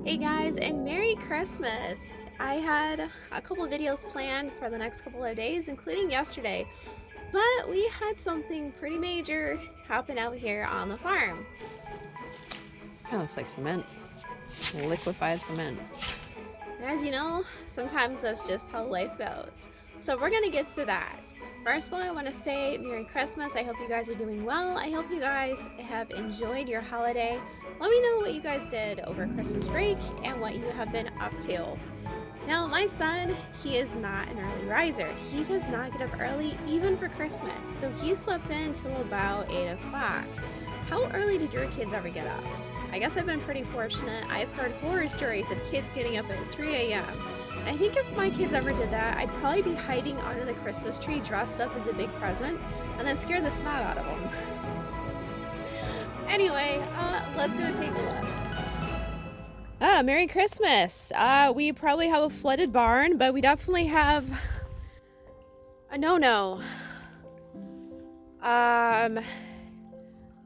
Hey guys, and Merry Christmas! I had a couple of videos planned for the next couple of days, including yesterday, but we had something pretty major happen out here on the farm. Kind of looks like cement. Liquefied cement. As you know, sometimes that's just how life goes. So we're gonna get to that. First of all, I want to say Merry Christmas. I hope you guys are doing well. I hope you guys have enjoyed your holiday. Let me know what you guys did over Christmas break and what you have been up to. Now, my son, he is not an early riser. He does not get up early even for Christmas. So he slept in until about 8 o'clock. How early did your kids ever get up? I guess I've been pretty fortunate. I've heard horror stories of kids getting up at 3 a.m. I think if my kids ever did that, I'd probably be hiding under the Christmas tree dressed up as a big present and then scare the snot out of them. Anyway, let's go take a look. Merry Christmas. We probably have a flooded barn, but we definitely have a no-no. Our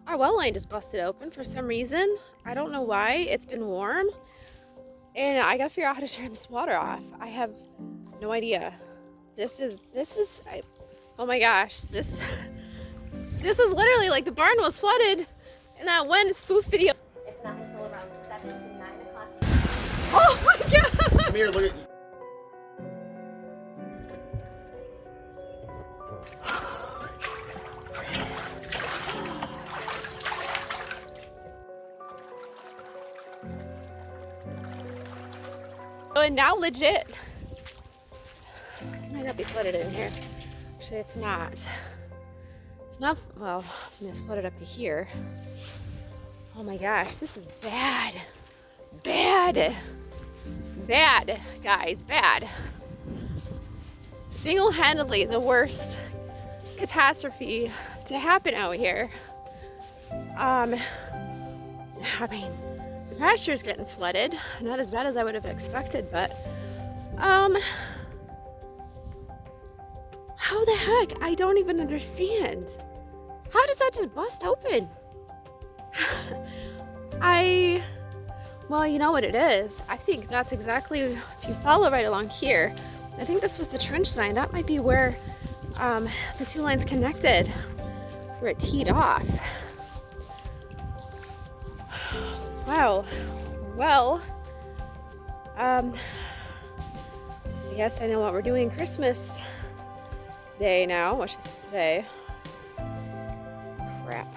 well line just busted open for some reason. I don't know why. It's been warm. And I gotta figure out how to turn this water off. I have no idea. Oh my gosh, this is literally like the barn was flooded in that one spoof video. It's not until around 7 to 9 o'clock. Oh my god! Come here, look at you. And now legit, might not be flooded in here. Actually, it's not. It's not, well, it's flooded up to here. Oh my gosh, this is bad. Bad. Bad, guys, bad. Single-handedly the worst catastrophe to happen out here. I mean, the pasture's getting flooded. Not as bad as I would have expected, but how the heck? I don't even understand. How does that just bust open? Well, you know what it is. I think that's exactly, if you follow right along here, I think this was the trench line. That might be where the two lines connected, where it teed off. Wow. Well, I guess I know what we're doing Christmas Day now, which is today. Crap.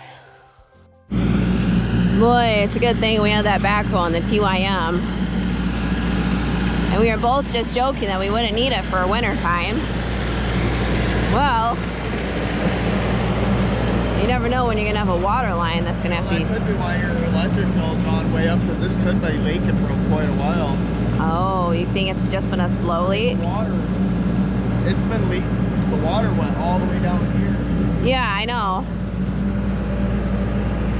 Boy, it's a good thing we had that backhoe on the TYM. And we were both just joking that we wouldn't need it for winter time. Well, you never know when you're gonna have a water line that's gonna have to be. That could be why your electric bill's gone way up, because this could be leaking for quite a while. Oh, you think it's just been a slow leak? It's been leaking. The water went all the way down here. Yeah, I know.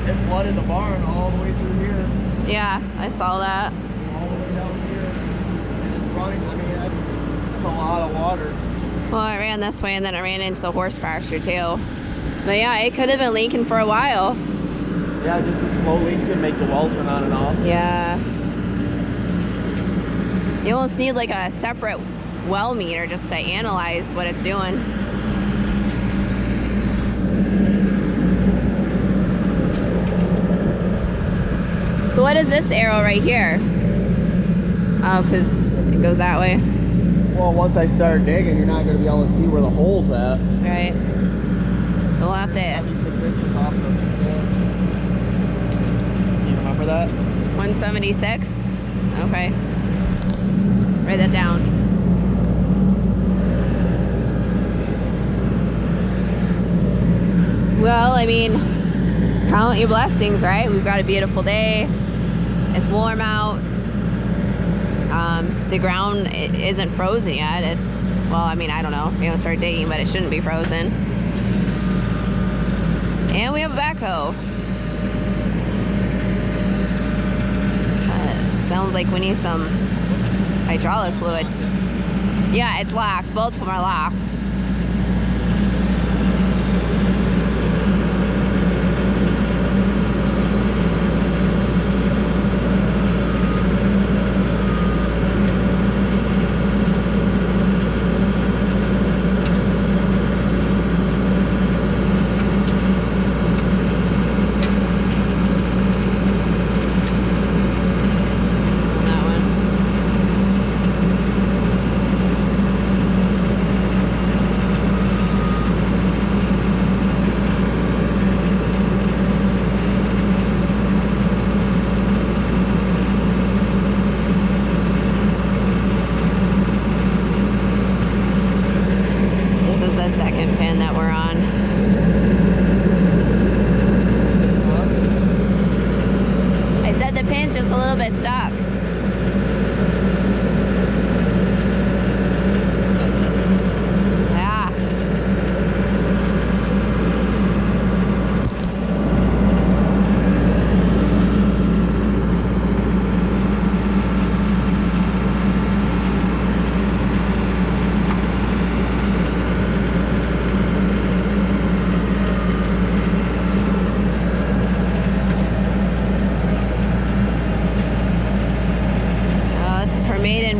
It flooded the barn all the way through here. Yeah, I saw that. All the way down here. And it's running. I mean, that's a lot of water. Well, I ran this way and then I ran into the horse pasture too. But yeah, it could have been leaking for a while. Yeah, just a slow leaks can make the well turn on and off. Yeah. You almost need like a separate well meter just to analyze what it's doing. So what is this arrow right here? Oh, because it goes that way. Well, once I start digging, you're not going to be able to see where the hole's at. Right. We'll have to. 76 inches off the floor. You remember that? 176? Okay. Write that down. Well, I mean, count your blessings, right? We've got a beautiful day. It's warm out. The ground isn't frozen yet. It's, well, I mean, I don't know. We haven't started digging, but it shouldn't be frozen. And we have a backhoe. Sounds like we need some hydraulic fluid. Yeah, it's locked. Both of them are locked.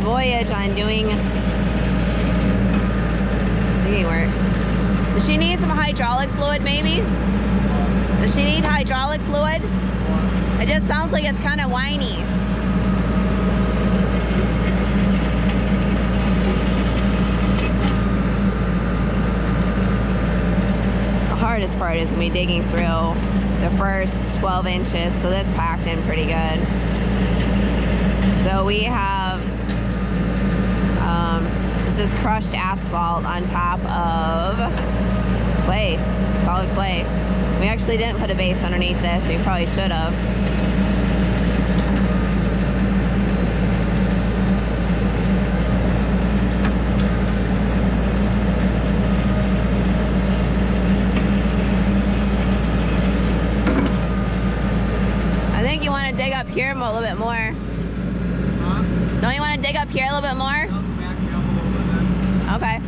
voyage on doing digging work. Does she need some hydraulic fluid maybe? Does she need hydraulic fluid? It just sounds like it's kind of whiny. The hardest part is going to be digging through the first 12 inches, so this packed in pretty good. So we have, this is crushed asphalt on top of clay, solid clay. We actually didn't put a base underneath this, we probably should have. I think you want to dig up here a little bit more. Huh? Don't you want to dig up here a little bit more? Back me up a little bit then. Okay.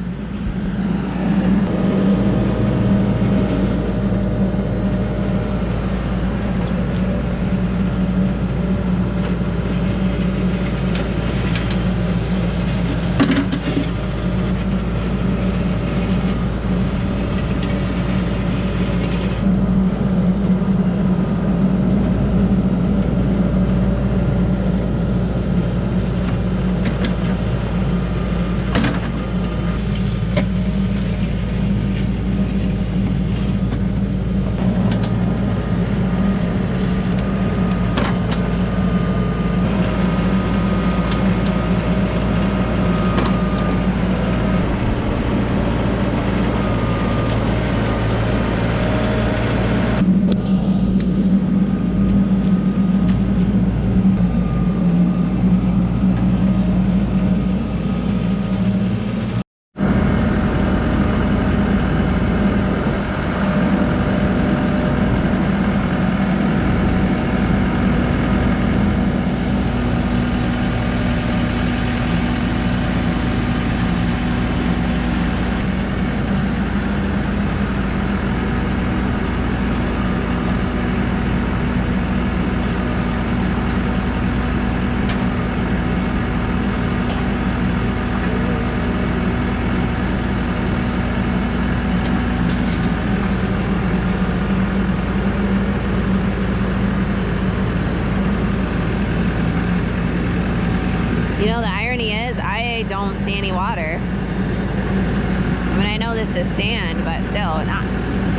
You know, the irony is I don't see any water. I mean, I know this is sand, but still, not.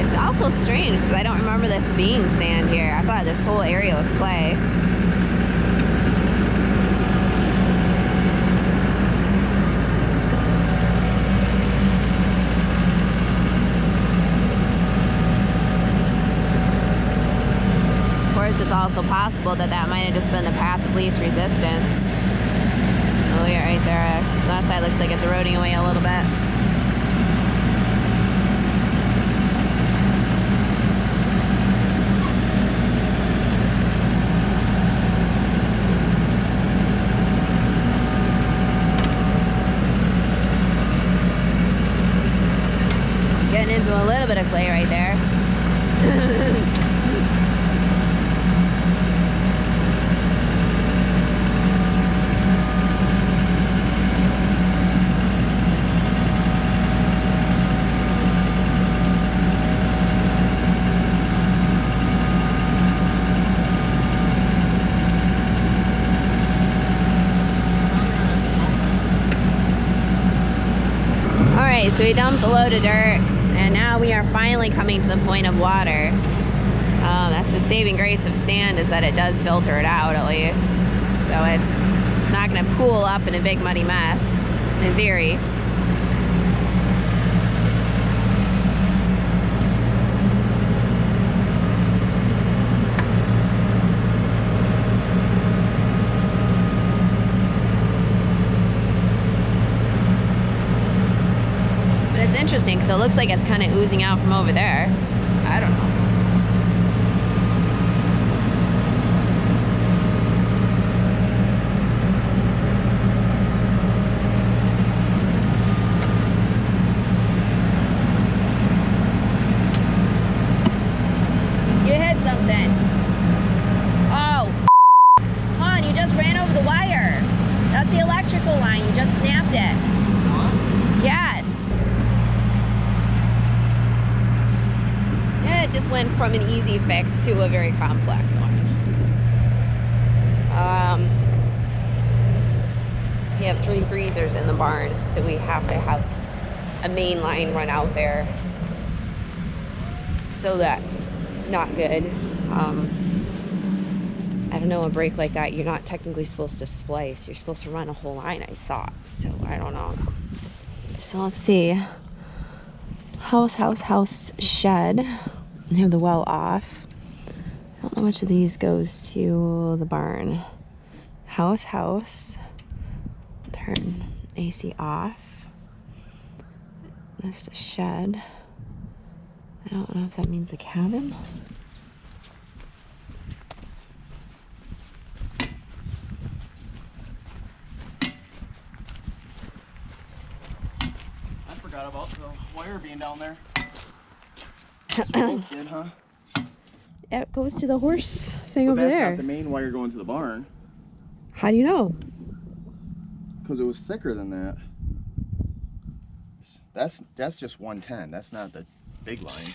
It's also strange because I don't remember this being sand here. I thought this whole area was clay. Of course, it's also possible that that might have just been the path of least resistance. Oh yeah, right there. That side looks like it's eroding away a little bit. Getting into a little bit of clay right there. So we dumped a load of dirt, and now we are finally coming to the point of water. That's the saving grace of sand, is that it does filter it out at least. So it's not going to pool up in a big muddy mess, in theory. Interesting, so it looks like it's kind of oozing out from over there. I don't know. You hit something. Oh, hon, you just ran over the wire. That's the electrical line. from an easy fix to a very complex one. We have 3 freezers in the barn, so we have to have a main line run out there. So that's not good. I don't know, a break like that, you're not technically supposed to splice. You're supposed to run a whole line, I thought. So I don't know. So let's see. House, shed. I have the well off. I don't know which of these goes to the barn. House. Turn AC off. That's the shed. I don't know if that means the cabin. I forgot about the wire being down there. Both did, huh? It goes to the horse thing But over that's there. not the main wire going to the barn. How do you know? Because it was thicker than that. That's just 110. That's not the big line.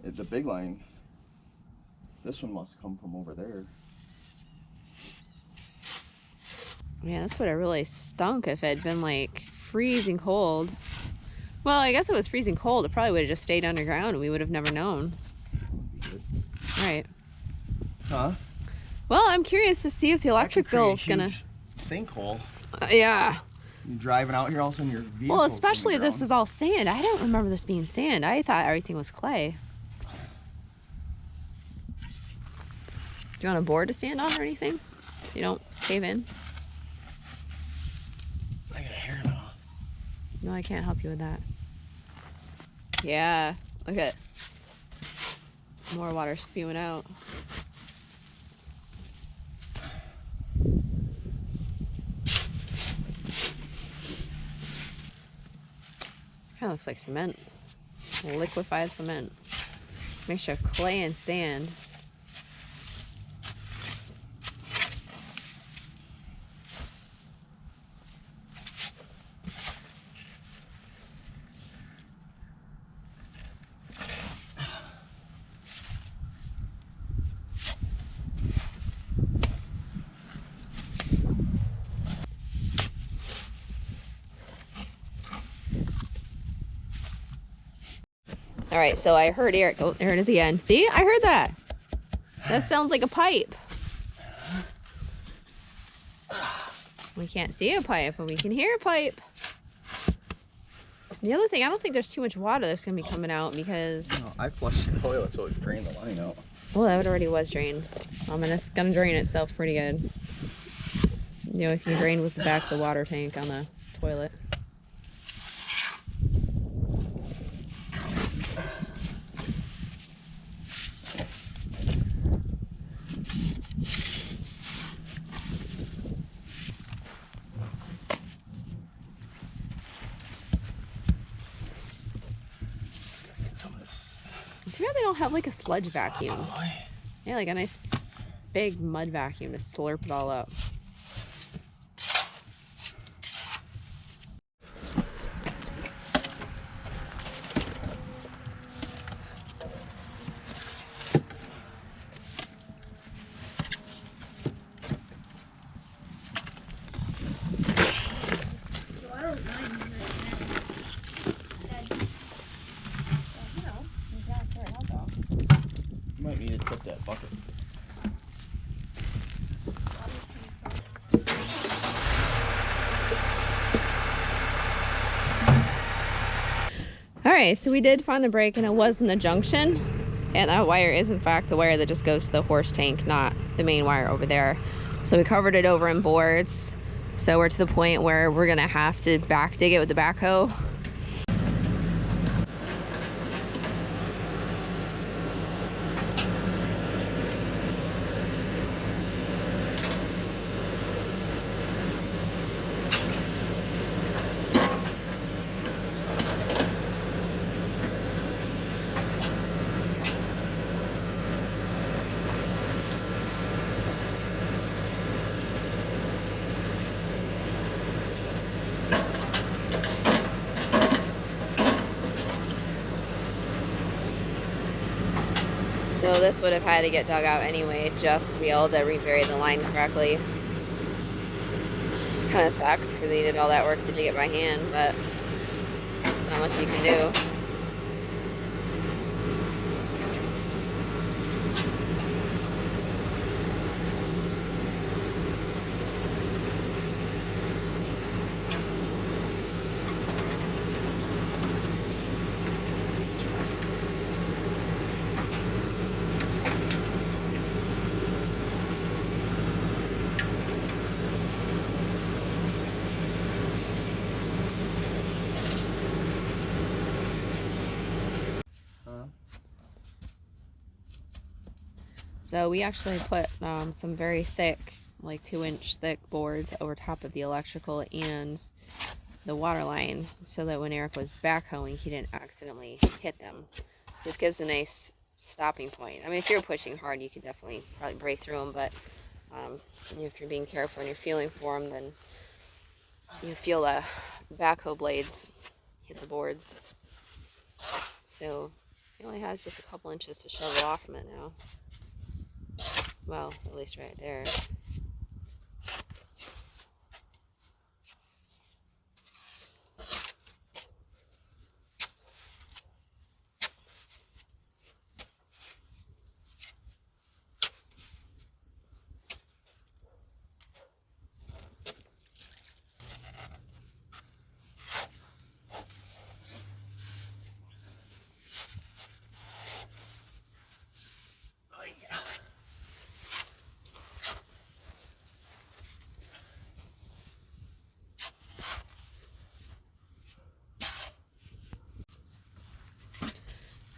The big line, this one must come from over there. Yeah, this would have really stunk if it had been like freezing cold. Well, I guess it was freezing cold. It probably would have just stayed underground and we would have never known. Right. Huh? Well, I'm curious to see if the electric bill's gonna... Sinkhole. Yeah. You're driving out here, all of a sudden your vehicle. Well, especially if this is all sand. I don't remember this being sand. I thought everything was clay. Do you want a board to stand on or anything? So you don't cave in? I got hair now. No, I can't help you with that. Yeah, look at more water spewing out. Kind of looks like cement, liquefied cement. Mixture of clay and sand. All right, so I heard Eric. Oh, there it is again. See, I heard that. That sounds like a pipe. We can't see a pipe, but we can hear a pipe. The other thing, I don't think there's too much water that's gonna be coming out because... No, I flushed the toilet so it drained the line out. Well, that already was drained. And it's gonna drain itself pretty good. The only thing drained was the back of the water tank on the toilet. Too bad they don't have like a sludge vacuum. Yeah, like a nice big mud vacuum to slurp it all up. You might need to tip that bucket. All right, so we did find the break and it was in the junction. And that wire is in fact the wire that just goes to the horse tank, not the main wire over there. So we covered it over in boards. So we're to the point where we're gonna have to back dig it with the backhoe. So this would have had to get dug out anyway, just to be able to rebury the line correctly. Kind of sucks because he did all that work to dig it by hand, but there's not much you can do. So we actually put some very thick, like 2-inch thick boards over top of the electrical and the water line so that when Eric was backhoeing, he didn't accidentally hit them. This gives a nice stopping point. I mean, if you're pushing hard, you could definitely probably break through them, but if you're being careful and you're feeling for them, then you feel the backhoe blades hit the boards. So he only has just a couple inches to shovel off from it now. Well, at least right there.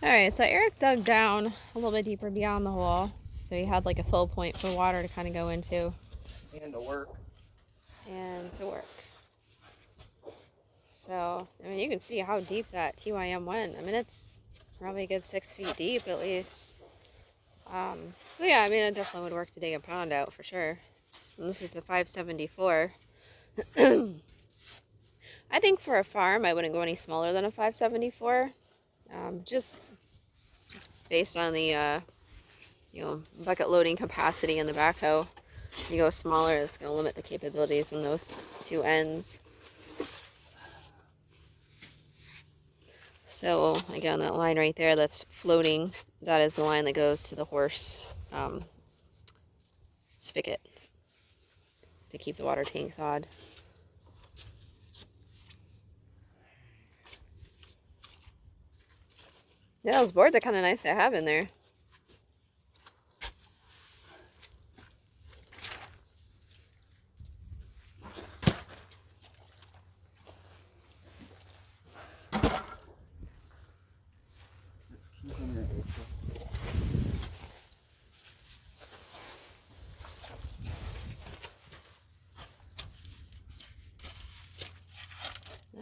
Alright, so Eric dug down a little bit deeper beyond the hole. So he had like a fill point for water to kind of go into. And to work. And to work. So, I mean, you can see how deep that TYM went. I mean, it's probably a good 6 feet deep at least. So yeah, I mean, it definitely would work to dig a pond out for sure. And this is the 574. I think for a farm, I wouldn't go any smaller than a 574. Just based on the, bucket loading capacity in the backhoe. If you go smaller, it's going to limit the capabilities in those two ends. So, again, that line right there that's floating, that is the line that goes to the horse spigot to keep the water tank thawed. Yeah, those boards are kind of nice to have in there.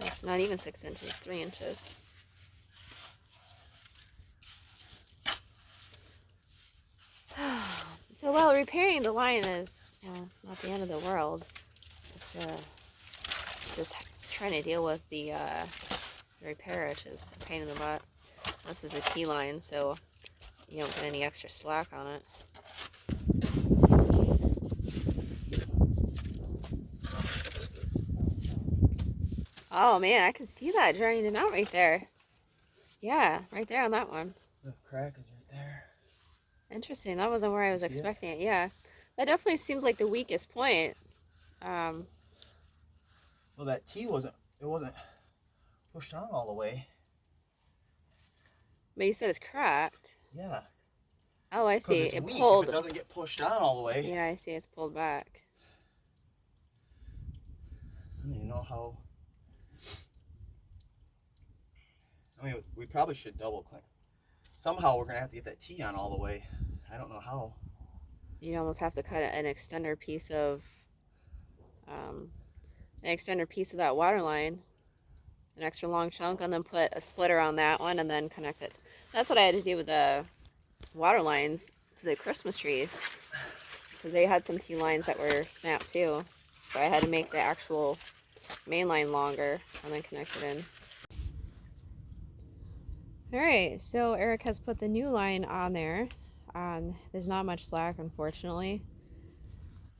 It's not even 6 inches, 3 inches. So while repairing the line is not the end of the world, it's just trying to deal with the repair, which is a pain in the butt. This is the T line, so you don't get any extra slack on it. Oh man, I can see that draining out right there. Yeah, right there on that one. The crack is right there. Interesting. That wasn't where I was expecting it. Yeah, that definitely seems like the weakest point. Well, that T wasn't pushed on all the way. But you said it's cracked. Yeah. Oh, I see. It It pulled. If it doesn't get pushed on all the way. Yeah, I see. It's pulled back. I don't even know how. I mean, we probably should double clean. Somehow we're gonna have to get that T on all the way. I don't know how. You'd almost have to cut an extender piece of that water line, an extra long chunk, and then put a splitter on that one and then connect it. That's what I had to do with the water lines to the Christmas trees, because they had some T lines that were snapped too. So I had to make the actual main line longer and then connect it in. Alright, so Eric has put the new line on there. There's not much slack, unfortunately.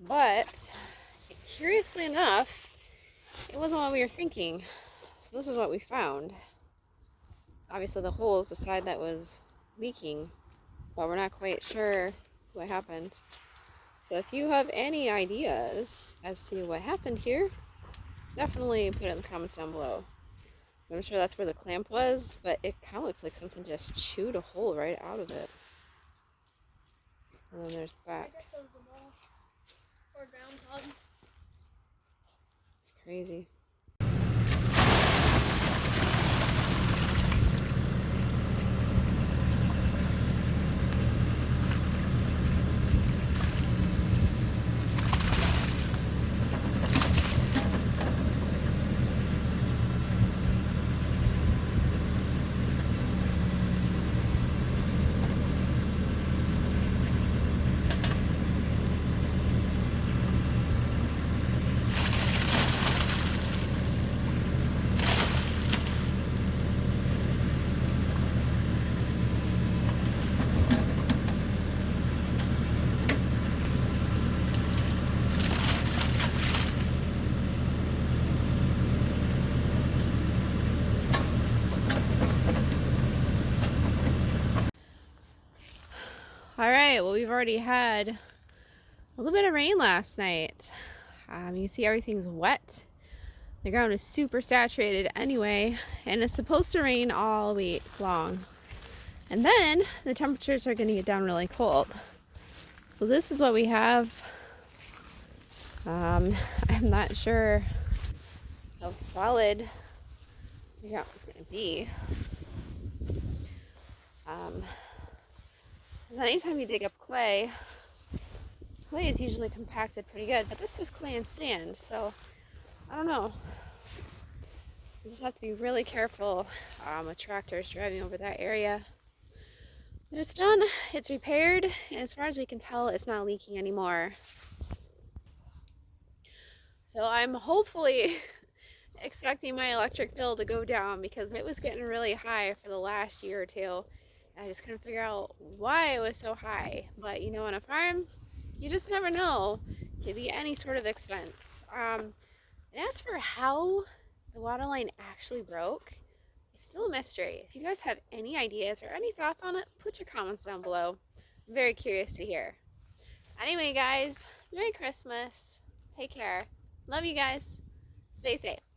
But curiously enough, it wasn't what we were thinking. So this is what we found. Obviously the hole is the side that was leaking, but we're not quite sure what happened. So if you have any ideas as to what happened here, definitely put it in the comments down below. I'm sure that's where the clamp was, but it kind of looks like something just chewed a hole right out of it. And then there's the back. I guess it was a mole or groundhog. It's crazy. All right, well, we've already had a little bit of rain last night. You can see everything's wet. The ground is super saturated anyway, and it's supposed to rain all week long. And then the temperatures are going to get down really cold. So this is what we have. I'm not sure how solid the ground is going to be. Because anytime you dig up clay, clay is usually compacted pretty good, but this is clay and sand, so I don't know. You just have to be really careful with tractors driving over that area. But it's done, it's repaired, and as far as we can tell, it's not leaking anymore. So I'm hopefully expecting my electric bill to go down because it was getting really high for the last year or two. I just couldn't figure out why it was so high. But you know, on a farm, you just never know. It could be any sort of expense. And as for how the water line actually broke, it's still a mystery. If you guys have any ideas or any thoughts on it, put your comments down below. I'm very curious to hear. Anyway, guys, Merry Christmas. Take care. Love you guys. Stay safe.